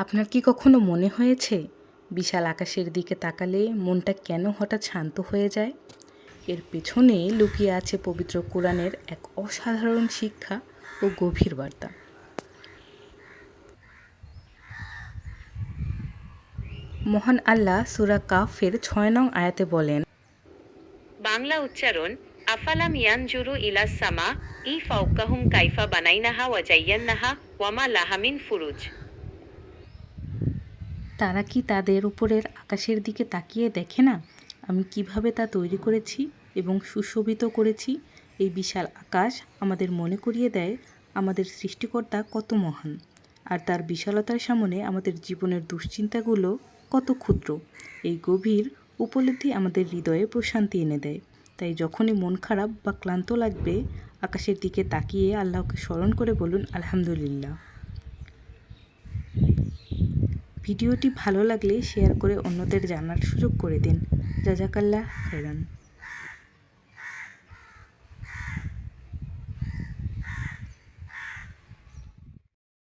আপনার কি কখনো মনে হয়েছে বিশাল আকাশের দিকে তাকালে মনটা কেন হঠাৎ শান্ত হয়ে যায়? এর পেছনে লুকিয়ে আছে পবিত্র কোরআনের এক অসাধারণ শিক্ষা ও গভীর বার্তা। মহান আল্লাহ সূরা কাফের ৬ নং আয়াতে বলেন, বাংলা উচ্চারণ আফালাম ইয়ানজুরু ইলাস সামা ই ফাওকাহুম কাইফা বানাইনাহা ওয়া জাইয়ান্নাহা ওয়া মা লাহা মিন ফুরুজ। তারা কি তাদের উপরের আকাশের দিকে তাকিয়ে দেখে না আমি কিভাবে তা তৈরি করেছি এবং সুশোভিত করেছি? এই বিশাল আকাশ আমাদের মনে করিয়ে দেয় আমাদের সৃষ্টিকর্তা কত মহান, আর তার বিশালতার সামনে আমাদের জীবনের দুশ্চিন্তাগুলো কত ক্ষুদ্র। এই গভীর উপলব্ধি আমাদের হৃদয়ে প্রশান্তি এনে দেয়। তাই যখনই মন খারাপ বা ক্লান্ত লাগবে, আকাশের দিকে তাকিয়ে আল্লাহকে স্মরণ করে বলুন আলহামদুলিল্লাহ। ভিডিওটি ভালো লাগলে শেয়ার করে অন্যদের জানার সুযোগ করে দিন। জাজাকাল্লাহ খাইরান।